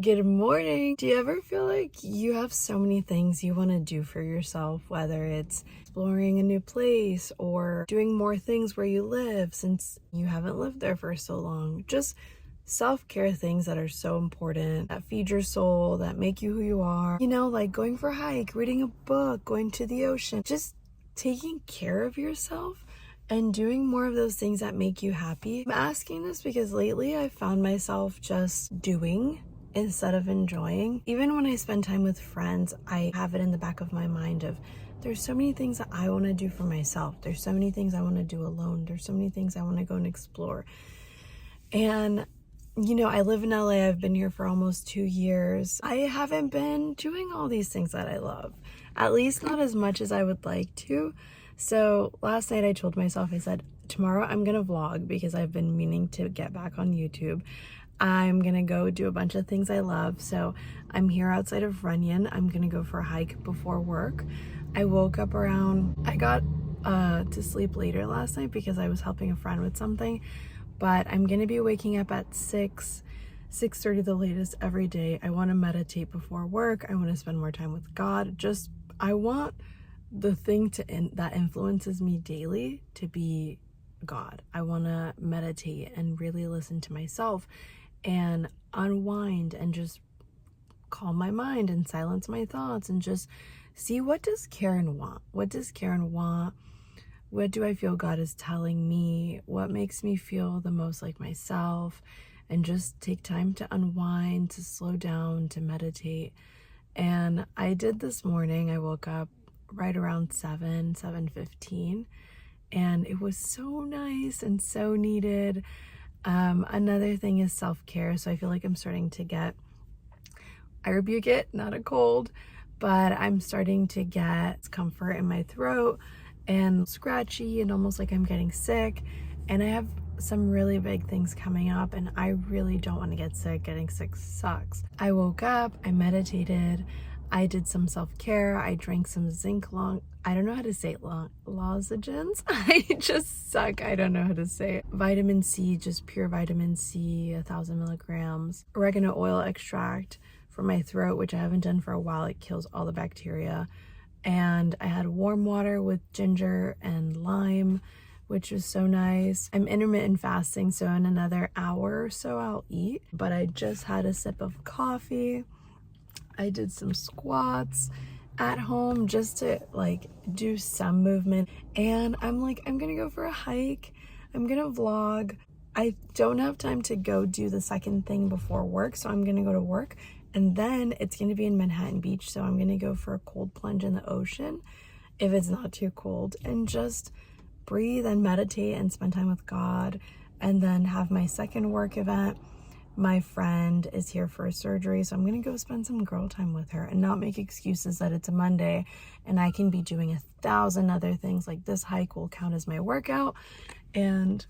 Good morning. Do you ever feel like you have so many things you want to do for yourself, whether it's exploring a new place or doing more things where you live since you haven't lived there for so long? Just self-care things that are so important, that feed your soul, that make you who you are. Like going for a hike, reading a book, going to the ocean, just taking care of yourself and doing more of those things that make you happy. I'm asking this because lately I found myself just doing instead of enjoying. Even when I spend time with friends, I have it in the back of my mind of there's so many things that I want to do for myself. There's so many things I want to do alone. There's so many things I want to go and explore. And I live in LA. I've been here for almost 2 years. I haven't been doing all these things that I love, at least not as much as I would like to. So last night I told myself, I said, tomorrow I'm going to vlog because I've been meaning to get back on YouTube. I'm going to go do a bunch of things I love. So I'm here outside of Runyon. I'm going to go for a hike before work. I woke up I got to sleep later last night because I was helping a friend with something. But I'm going to be waking up at 6:30 the latest every day. I want to meditate before work. I want to spend more time with God. I want the thing that influences me daily to be God. I want to meditate and really listen to myself and unwind and just calm my mind and silence my thoughts and just see, what does Keren want? What does Keren want? What do I feel God is telling me? What makes me feel the most like myself? And just take time to unwind, to slow down, to meditate. And I did this morning. I woke up right around 7:15, and it was so nice and so needed. Another thing is self-care. So I feel like I'm starting to get, I rebuke it, not a cold, but I'm starting to get comfort in my throat and scratchy and almost like I'm getting sick. And I have some really big things coming up and I really don't want to get sick. Getting sick sucks. I woke up, I meditated, I did some self-care, I drank some I don't know how to say it, lozenges. I just suck. I don't know how to say it. Vitamin C, just pure vitamin C, 1,000 milligrams. Oregano oil extract for my throat, which I haven't done for a while. It kills all the bacteria. And I had warm water with ginger and lime, which was so nice. I'm intermittent fasting, so in another hour or so I'll eat. But I just had a sip of coffee. I did some squats at home just to do some movement. And I'm gonna go for a hike. I'm gonna vlog. I don't have time to go do the second thing before work, so I'm gonna go to work. And then it's going to be in Manhattan Beach, so I'm going to go for a cold plunge in the ocean if it's not too cold, and just breathe and meditate and spend time with God, and then have my second work event. My friend is here for a surgery, so I'm going to go spend some girl time with her and not make excuses that it's a Monday and I can be doing 1,000 other things. Like this hike will count as my workout. And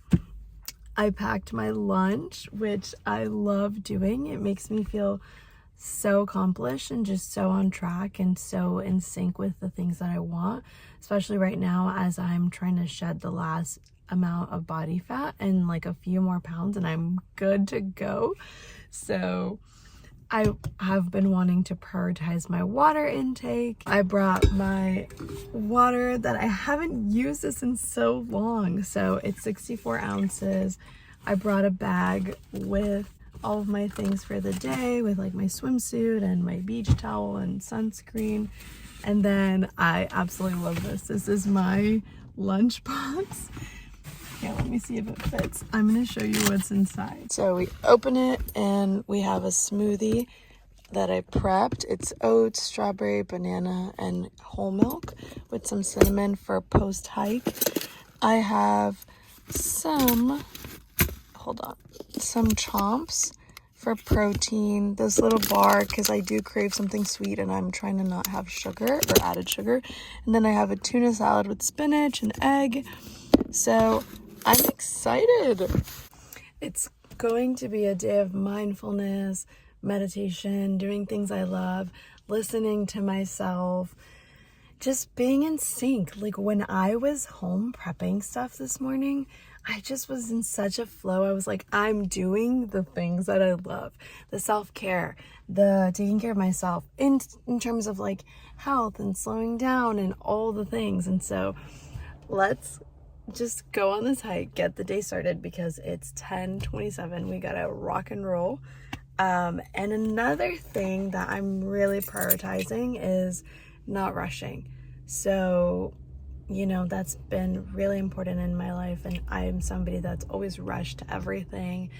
I packed my lunch, which I love doing. It makes me feel so accomplished and just so on track and so in sync with the things that I want, especially right now as I'm trying to shed the last amount of body fat and a few more pounds, and I'm good to go. So I have been wanting to prioritize my water intake. I brought my water that I haven't used this in so long, so it's 64 ounces. I brought a bag with all of my things for the day, with my swimsuit and my beach towel and sunscreen. And then I absolutely love this. This is my lunchbox. Yeah, let me see if it fits. I'm gonna show you what's inside. So we open it and we have a smoothie that I prepped. It's oats, strawberry, banana, and whole milk with some cinnamon for post-hike. I have some chomps for protein, this little bar because I do crave something sweet and I'm trying to not have sugar or added sugar. And then I have a tuna salad with spinach and egg. So I'm excited. It's going to be a day of mindfulness, meditation, doing things I love, listening to myself, just being in sync. When I was home prepping stuff this morning, I just was in such a flow. I was like, I'm doing the things that I love. The self-care, the taking care of myself in terms of like health and slowing down and all the things. And so let's just go on this hike, get the day started because it's 10:27. We gotta rock and roll. And another thing that I'm really prioritizing is not rushing. So, you know, that's been really important in my life. And I'm somebody that's always rushed everything,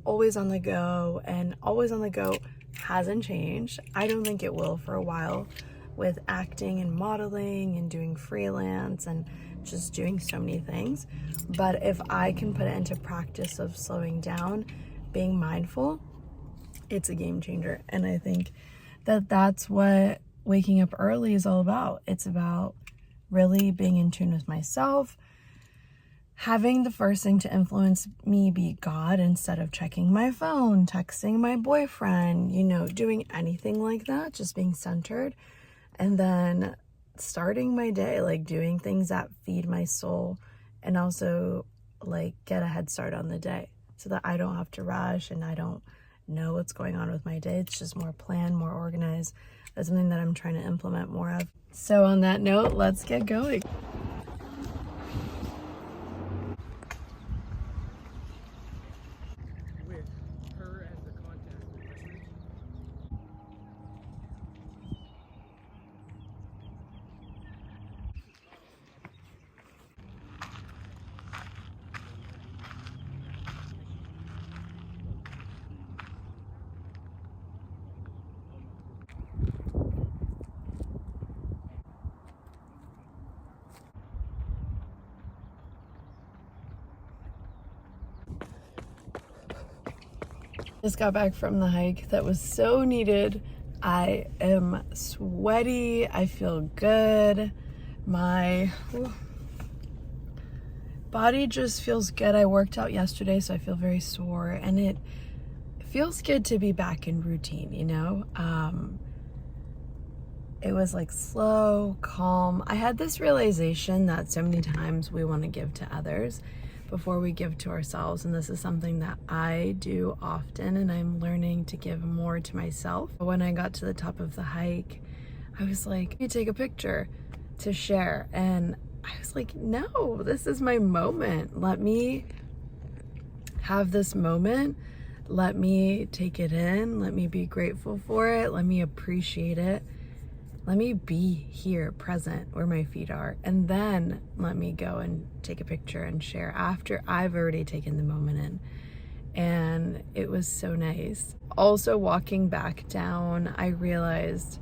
always on the go, and always on the go hasn't changed. I don't think it will for a while with acting and modeling and doing freelance and just doing so many things. But if I can put it into practice of slowing down, being mindful, it's a game changer. And I think that that's what waking up early is all about. It's about really being in tune with myself, having the first thing to influence me be God instead of checking my phone, texting my boyfriend, you know, doing anything like that, just being centered. And then starting my day, like doing things that feed my soul and also like get a head start on the day so that I don't have to rush and I don't know what's going on with my day. It's just more planned, more organized. That's something that I'm trying to implement more of. So on that note, let's get going. With her as the contact with listeners. Just got back from the hike that was so needed. I am sweaty. I feel good. My body just feels good. I worked out yesterday, so I feel very sore, and it feels good to be back in routine, you know? It was like slow, calm. I had this realization that so many times we want to give to others before we give to ourselves, and this is something that I do often, and I'm learning to give more to myself. When I got to the top of the hike, I was like, you take a picture to share, and I was like, no, this is my moment. Let me have this moment. Let me take it in. Let me be grateful for it. Let me appreciate it. Let me be here, present, where my feet are, and then let me go and take a picture and share after I've already taken the moment in. And it was so nice. Also, walking back down, I realized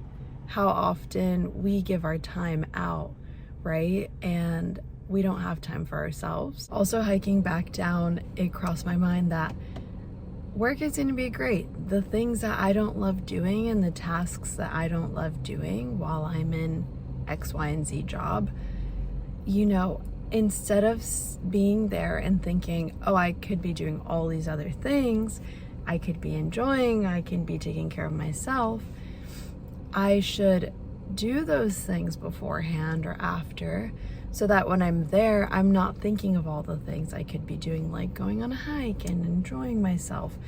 how often we give our time out, right? And we don't have time for ourselves. Also, hiking back down, it crossed my mind that work is going to be great. The things that I don't love doing and the tasks that I don't love doing while I'm in X, Y, and Z job, you know, instead of being there and thinking, oh, I could be doing all these other things, I could be enjoying, I can be taking care of myself, I should do those things beforehand or after, so that when I'm there, I'm not thinking of all the things I could be doing, like going on a hike and enjoying myself.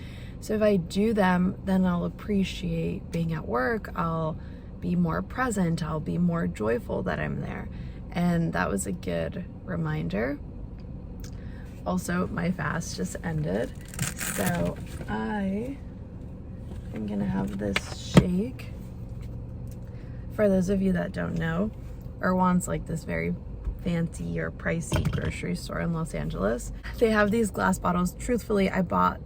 So if I do them, then I'll appreciate being at work, I'll be more present, I'll be more joyful that I'm there. And that was a good reminder. Also, my fast just ended, so I am gonna have this shake. For those of you that don't know, Erewhon's like this very fancy or pricey grocery store in Los Angeles. They have these glass bottles. Truthfully, I bought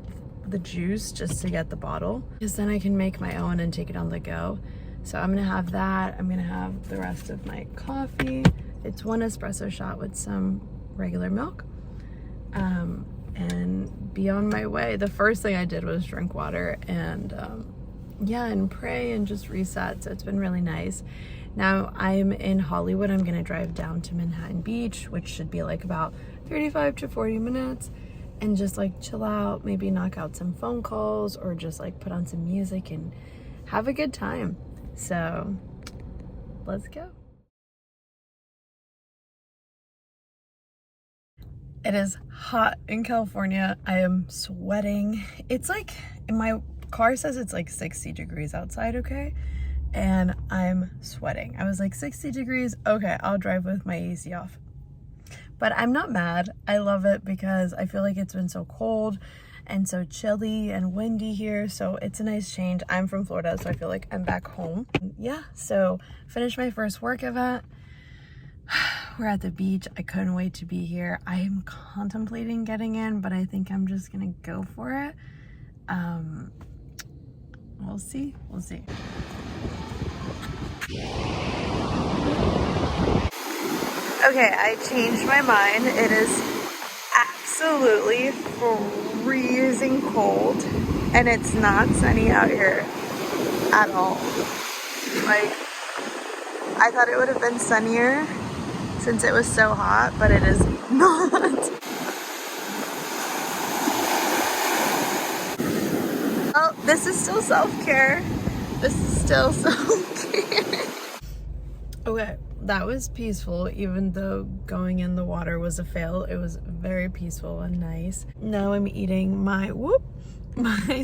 the juice just to get the bottle because then I can make my own and take it on the go. So I'm gonna have that. I'm gonna have the rest of my coffee. It's one espresso shot with some regular milk, and be on my way. The first thing I did was drink water and yeah, and pray and just reset. So it's been really nice. Now I'm in Hollywood. I'm gonna drive down to Manhattan Beach, which should be like about 35 to 40 minutes, and just like chill out, maybe knock out some phone calls or just like put on some music and have a good time. So let's go. It is hot in California. I am sweating. It's like, my car says it's like 60 degrees outside, okay? And I'm sweating. I was like, 60 degrees? Okay, I'll drive with my AC off. But I'm not mad. I love it because I feel like it's been so cold and so chilly and windy here. So it's a nice change. I'm from Florida, so I feel like I'm back home. Yeah, so finished my first work event. We're at the beach. I couldn't wait to be here. I am contemplating getting in, but I think I'm just gonna go for it. We'll see. We'll see. Okay, I changed my mind. It is absolutely freezing cold, and it's not sunny out here at all. Like, I thought it would have been sunnier since it was so hot, but it is not. Oh, this is still self-care. This is still self-care. Okay, that was peaceful, even though going in the water was a fail. It was very peaceful and nice. Now I'm eating my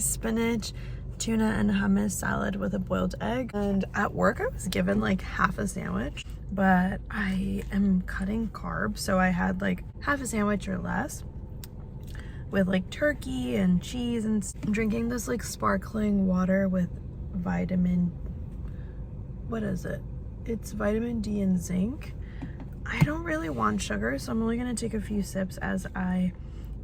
spinach, tuna, and hummus salad with a boiled egg. And at work, I was given like half a sandwich, but I am cutting carbs, so I had like half a sandwich or less with like turkey and cheese, and I'm drinking this like sparkling water with what is it? It's vitamin D and zinc. I don't really want sugar, so I'm only gonna take a few sips as I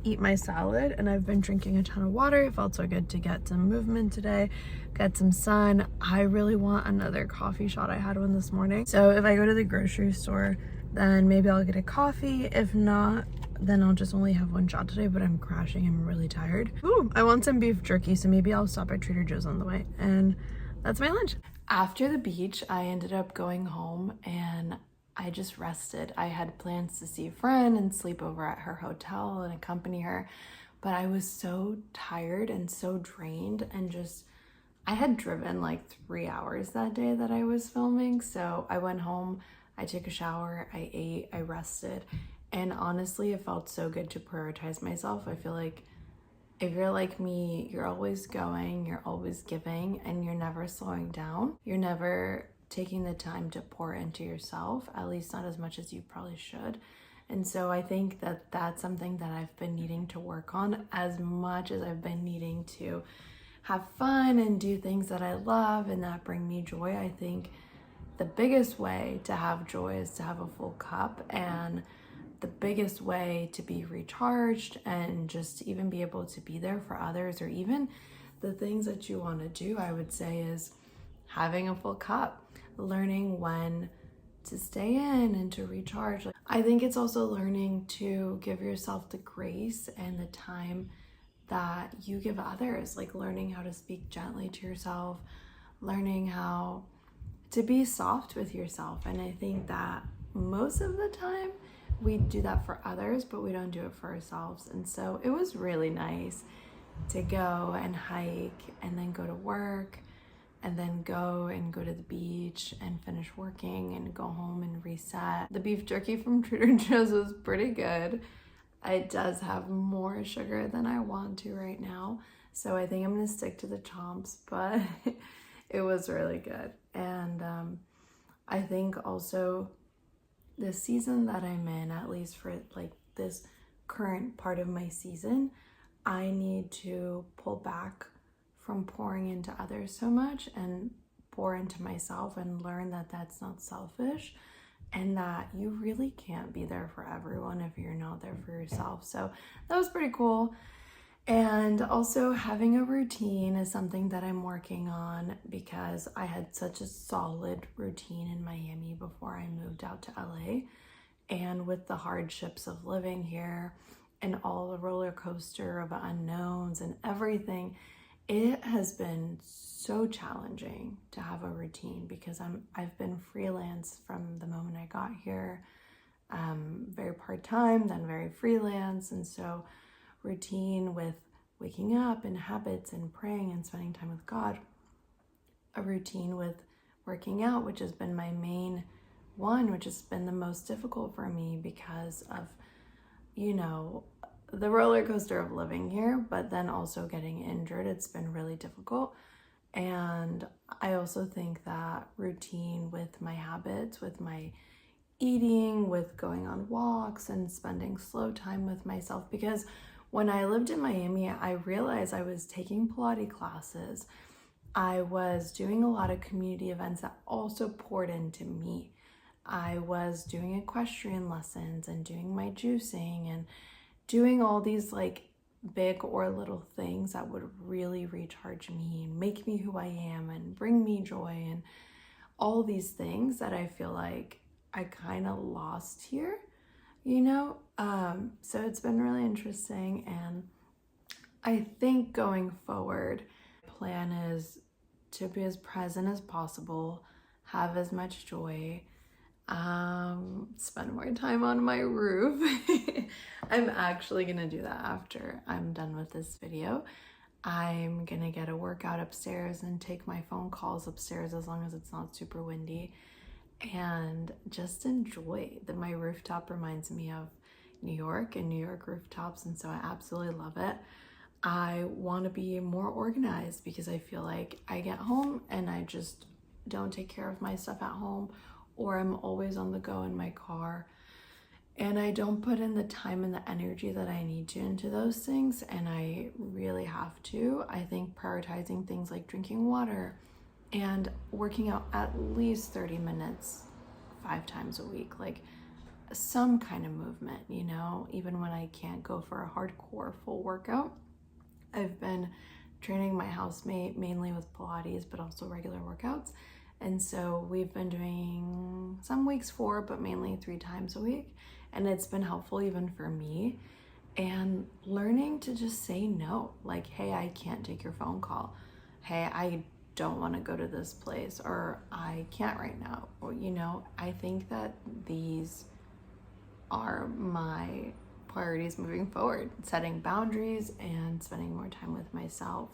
eat my salad. And I've been drinking a ton of water. It felt so good to get some movement today, get some sun. I really want another coffee shot. I had one this morning. So if I go to the grocery store, then maybe I'll get a coffee. If not, then I'll just only have one shot today, but I'm crashing. I'm really tired. Ooh, I want some beef jerky, so maybe I'll stop at Trader Joe's on the way. And that's my lunch. After the beach, I ended up going home and I just rested. I had plans to see a friend and sleep over at her hotel and accompany her, but I was so tired and so drained, and just, I had driven like 3 hours that day that I was filming. So I went home, I took a shower, I ate, I rested. And honestly, it felt so good to prioritize myself. I feel like if you're like me, you're always going, you're always giving, and you're never slowing down. You're never taking the time to pour into yourself, at least not as much as you probably should. And so I think that that's something that I've been needing to work on as much as I've been needing to have fun and do things that I love and that bring me joy. I think the biggest way to have joy is to have a full cup, and the biggest way to be recharged and just to even be able to be there for others, or even the things that you want to do, I would say, is having a full cup, learning when to stay in and to recharge. I think it's also learning to give yourself the grace and the time that you give others, like learning how to speak gently to yourself, learning how to be soft with yourself. And I think that most of the time we do that for others, but we don't do it for ourselves. And so it was really nice to go and hike and then go to work and then go to the beach and finish working and go home and reset. The beef jerky from Trader Joe's was pretty good. It does have more sugar than I want to right now, so I think I'm gonna stick to the chomps, but it was really good. And I think also the season that I'm in, at least for like this current part of my season, I need to pull back from pouring into others so much and pour into myself, and learn that that's not selfish, and that you really can't be there for everyone if you're not there for yourself. So that was pretty cool. And also having a routine is something that I'm working on, because I had such a solid routine in Miami before I moved out to LA. And with the hardships of living here and all the roller coaster of unknowns and everything, it has been so challenging to have a routine, because I've been freelance from the moment I got here, very part-time, then very freelance. And so routine with waking up and habits and praying and spending time with God, a routine with working out, which has been my main one, which has been the most difficult for me because of you know, the roller coaster of living here, but then also getting injured. It's been really difficult. And I also think that routine with my habits, with my eating, with going on walks and spending slow time with myself, because when I lived in Miami, I realized I was taking Pilates classes. I was doing a lot of community events that also poured into me. I was doing equestrian lessons and doing my juicing and doing all these like big or little things that would really recharge me and make me who I am and bring me joy and all these things that I feel like I kind of lost here, you know? So it's been really interesting, and I think going forward, plan is to be as present as possible, have as much joy, spend more time on my roof. I'm actually gonna do that after I'm done with this video. I'm gonna get a workout upstairs and take my phone calls upstairs as long as it's not super windy, and just enjoy that. My rooftop reminds me of New York and New York rooftops, and so I absolutely love it. I want to be more organized because I feel like I get home and I just don't take care of my stuff at home, or I'm always on the go in my car and I don't put in the time and the energy that I need to into those things, and I really have to. I think prioritizing things like drinking water and working out at least 30 minutes 5 times a week, like some kind of movement, you know, even when I can't go for a hardcore full workout. I've been training my housemate mainly with Pilates, but also regular workouts. And so we've been doing some weeks 4, but mainly 3 times a week. And it's been helpful even for me. And learning to just say no, like, hey, I can't take your phone call. Hey, I don't want to go to this place, or I can't right now. Or, you know, I think that these are my priorities moving forward, setting boundaries and spending more time with myself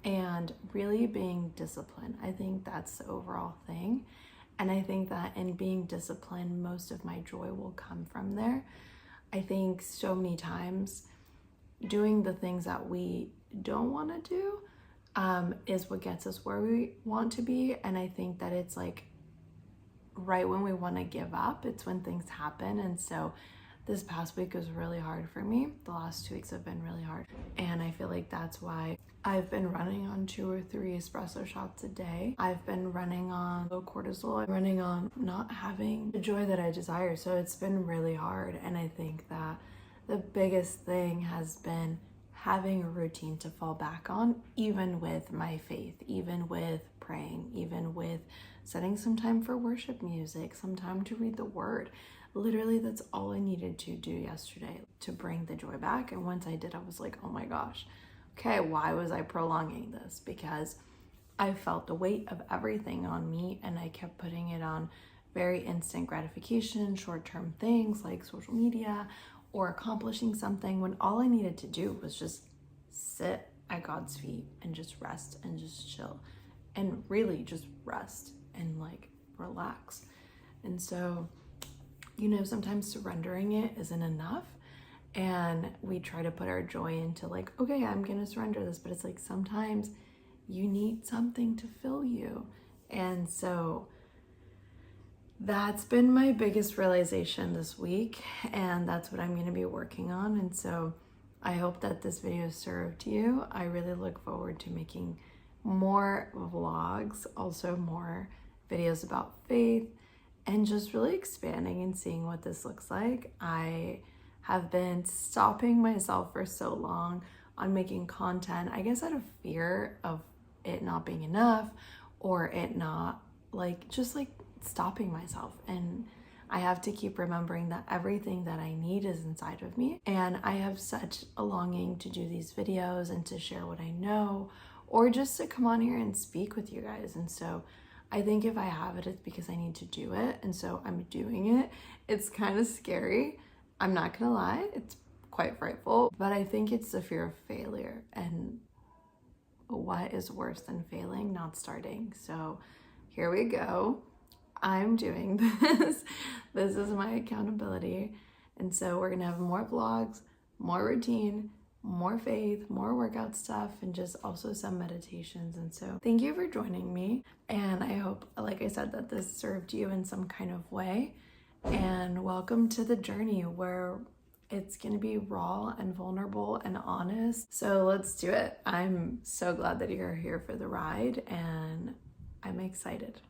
and really being disciplined. I think that's the overall thing. And I think that in being disciplined, most of my joy will come from there. I think so many times doing the things that we don't want to do is what gets us where we want to be. And I think that it's like right when we want to give up, it's when things happen. And so this past week was really hard for me. The last 2 weeks have been really hard. And I feel like that's why I've been running on 2 or 3 espresso shots a day. I've been running on low cortisol, running on not having the joy that I desire. So it's been really hard. And I think that the biggest thing has been having a routine to fall back on, even with my faith, even with praying, even with setting some time for worship music, some time to read the word. Literally, that's all I needed to do yesterday to bring the joy back. And once I did, I was like, oh my gosh, okay, why was I prolonging this? Because I felt the weight of everything on me, and I kept putting it on very instant gratification, short-term things like social media or accomplishing something, when all I needed to do was just sit at God's feet and just rest and just chill and really just rest and like relax. And so, you know, sometimes surrendering it isn't enough, and we try to put our joy into like, okay, I'm gonna surrender this, but it's like sometimes you need something to fill you. And so that's been my biggest realization this week, and that's what I'm going to be working on. And so I hope that this video served you. I really look forward to making more vlogs, also more videos about faith, and just really expanding and seeing what this looks like. I have been stopping myself for so long on making content, I guess out of fear of it not being enough, or it not like, just like stopping myself. And I have to keep remembering that everything that I need is inside of me. And I have such a longing to do these videos and to share what I know, or just to come on here and speak with you guys. And so I think if I have it, it's because I need to do it. And so I'm doing it. It's kind of scary. I'm not gonna lie, it's quite frightful, but I think it's the fear of failure. And what is worse than failing? Not starting. So here we go. I'm doing this. This is my accountability. And so we're gonna have more vlogs, more routine, more faith, more workout stuff, and just also some meditations. And so thank you for joining me. And I hope, like I said, that this served you in some kind of way. And welcome to the journey where it's gonna be raw and vulnerable and honest. So let's do it. I'm so glad that you're here for the ride, and I'm excited.